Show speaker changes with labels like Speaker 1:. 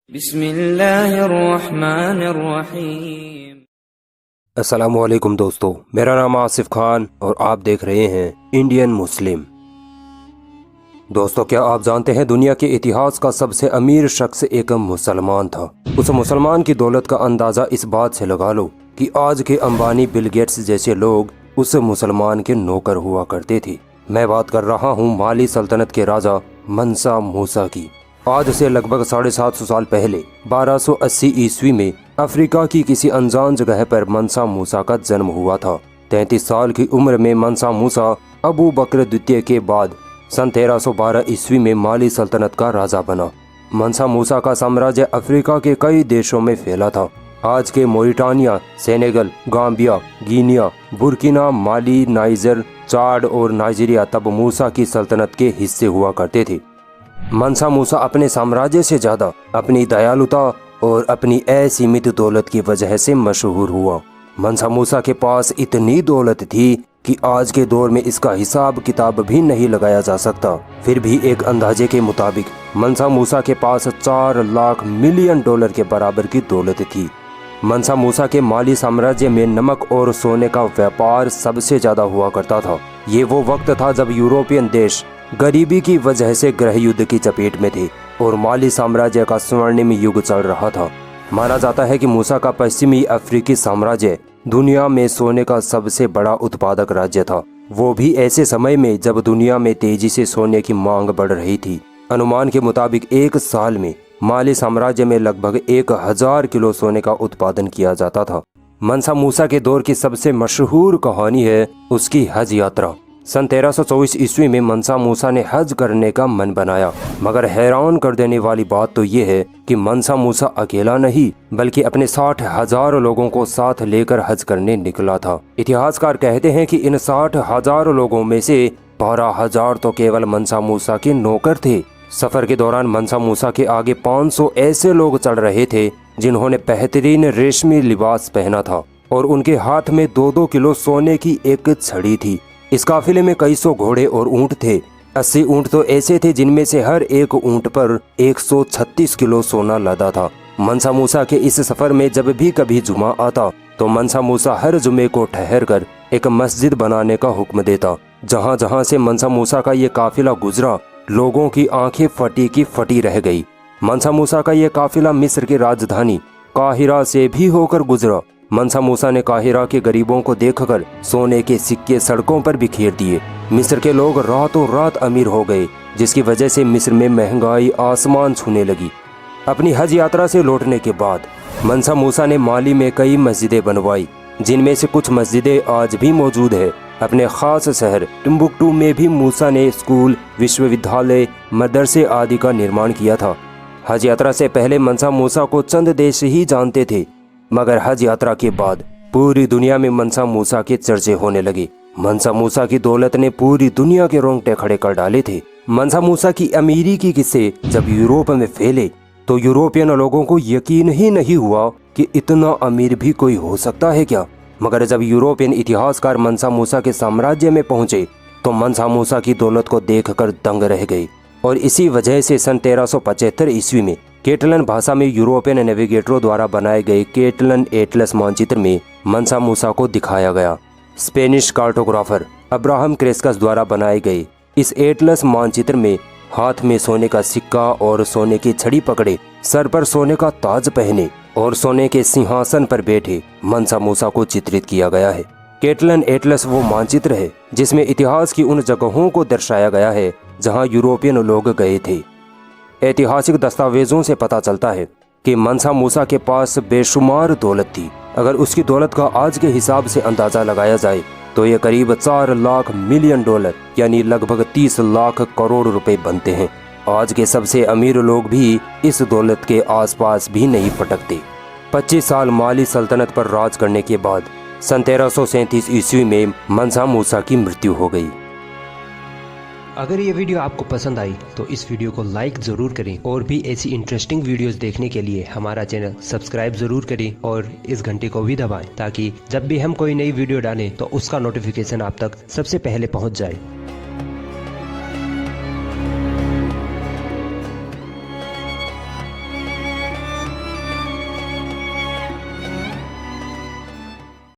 Speaker 1: बिस्मिल्लाहिर्रहमानिर्रहीम।
Speaker 2: अस्सलामुअलैकुम दोस्तों, मेरा नाम आसिफ खान और आप देख रहे हैं इंडियन मुस्लिम। दोस्तों, क्या आप जानते हैं दुनिया के इतिहास का सबसे अमीर शख्स एक मुसलमान था। उस मुसलमान की दौलत का अंदाज़ा इस बात से लगा लो कि आज के अंबानी, बिल गेट्स जैसे लोग उस मुसलमान के नौकर हुआ करते थे। मैं बात कर रहा हूँ माली सल्तनत के राजा मंसा मूसा की। आज से लगभग 750 साल पहले 1280 ईस्वी में अफ्रीका की किसी अनजान जगह पर मंसा मूसा का जन्म हुआ था। 33 साल की उम्र में मंसा मूसा अबू बकर द्वितीय के बाद सन 1312 ईस्वी में माली सल्तनत का राजा बना। मंसा मूसा का साम्राज्य अफ्रीका के कई देशों में फैला था। आज के Mauritania, Senegal, Gambia, Guinea, Burkina, Mali, Niger, Chad और नाइजीरिया तब मूसा की सल्तनत के हिस्से हुआ करते थे। मंसा मूसा अपने साम्राज्य से ज्यादा अपनी दयालुता और अपनी असीमित दौलत की वजह से मशहूर हुआ। मंसा मूसा के पास इतनी दौलत थी कि आज के दौर में इसका हिसाब किताब भी नहीं लगाया जा सकता। फिर भी एक अंदाजे के मुताबिक मंसा मूसा के पास 4 लाख मिलियन डॉलर के बराबर की दौलत थी। मंसा मूसा के माली साम्राज्य में नमक और सोने का व्यापार सबसे ज्यादा हुआ करता था। ये वो वक्त था जब यूरोपियन देश गरीबी की वजह से गृह युद्ध की चपेट में थे और माली साम्राज्य का स्वर्णिम युग चल रहा था। माना जाता है कि मूसा का पश्चिमी अफ्रीकी साम्राज्य दुनिया में सोने का सबसे बड़ा उत्पादक राज्य था, वो भी ऐसे समय में जब दुनिया में तेजी से सोने की मांग बढ़ रही थी। अनुमान के मुताबिक एक साल में माली साम्राज्य में लगभग 1000 किलो सोने का उत्पादन किया जाता था। मंसा मूसा के दौर की सबसे मशहूर कहानी है उसकी हज यात्रा। सन 1324 ईस्वी में मंसा मूसा ने हज करने का मन बनाया, मगर हैरान कर देने वाली बात तो ये है कि मंसा मूसा अकेला नहीं बल्कि अपने 60,000 लोगों को साथ लेकर हज करने निकला था। इतिहासकार कहते हैं कि इन 60,000 लोगों में से 12,000 तो केवल मंसा मूसा के नौकर थे। सफर के दौरान मंसा मूसा के आगे 500 ऐसे लोग चल रहे थे जिन्होंने बेहतरीन रेशमी लिबास पहना था और उनके हाथ में 2-2 किलो सोने की एक छड़ी थी। इस काफिले में कई सौ घोड़े और ऊंट थे। 80 ऊंट तो ऐसे थे जिनमें से हर एक ऊंट पर 136 किलो सोना लदा था। मंसा मूसा के इस सफर में जब भी कभी जुमा आता तो मंसा मूसा हर जुमे को ठहर कर एक मस्जिद बनाने का हुक्म देता। जहां जहां से मंसा मूसा का ये काफिला गुजरा, लोगों की आंखें फटी की फटी रह गई। मंसा मूसा का ये काफिला मिस्र की राजधानी काहिरा से भी होकर गुजरा। मंसा मूसा ने काहिरा के गरीबों को देखकर सोने के सिक्के सड़कों पर बिखेर दिए। मिस्र के लोग रातों रात अमीर हो गए, जिसकी वजह से मिस्र में महंगाई आसमान छूने लगी। अपनी हज यात्रा से लौटने के बाद मंसा मूसा ने माली में कई मस्जिदें बनवाई, जिनमें से कुछ मस्जिदें आज भी मौजूद है। अपने खास शहर टिम्बुक्टू में भी मूसा ने स्कूल, विश्वविद्यालय, मदरसे आदि का निर्माण किया था। हज यात्रा से पहले मंसा मूसा को चंद देश ही जानते थे, मगर हज यात्रा के बाद पूरी दुनिया में मंसा मूसा के चर्चे होने लगे। मंसा मूसा की दौलत ने पूरी दुनिया के रोंगटे खड़े कर डाले थे। मंसा मूसा की अमीरी की किस्से जब यूरोप में फैले तो यूरोपियन लोगों को यकीन ही नहीं हुआ कि इतना अमीर भी कोई हो सकता है क्या। मगर जब यूरोपियन इतिहासकार मंसा मूसा के साम्राज्य में पहुंचे तो मंसा मूसा की दौलत को देखकर दंग रह गए और इसी वजह से सन 1375 ईस्वी में केटलन भाषा में यूरोपियन नेविगेटरों द्वारा बनाए गए केटलन एटलस मानचित्र में मंसा मूसा को दिखाया गया। स्पेनिश कार्टोग्राफर अब्राहम क्रेस्कस द्वारा बनाए गए इस एटलस मानचित्र में हाथ में सोने का सिक्का और सोने की छड़ी पकड़े, सर पर सोने का ताज पहने और सोने के सिंहासन पर बैठे मंसा मूसा को चित्रित किया गया है। केटलन एटलस वो मानचित्र है जिसमें इतिहास की उन जगहों को दर्शाया गया है जहां यूरोपियन लोग गए थे। ऐतिहासिक दस्तावेजों से पता चलता है कि मंसा मूसा के पास बेशुमार दौलत थी। अगर उसकी दौलत का आज के हिसाब से अंदाजा लगाया जाए तो ये करीब 4 लाख मिलियन डॉलर यानी लगभग 30 लाख करोड़ रुपए बनते हैं। आज के सबसे अमीर लोग भी इस दौलत के आसपास भी नहीं फटकते। 25 साल माली सल्तनत पर राज करने के बाद सन 1337 ईस्वी में मंसा मूसा की मृत्यु हो गई।
Speaker 3: अगर ये वीडियो आपको पसंद आई तो इस वीडियो को लाइक ज़रूर करें और भी ऐसी इंटरेस्टिंग वीडियोस देखने के लिए हमारा चैनल सब्सक्राइब ज़रूर करें और इस घंटे को भी दबाएं ताकि जब भी हम कोई नई वीडियो डालें तो उसका नोटिफिकेशन आप तक सबसे पहले पहुंच जाए।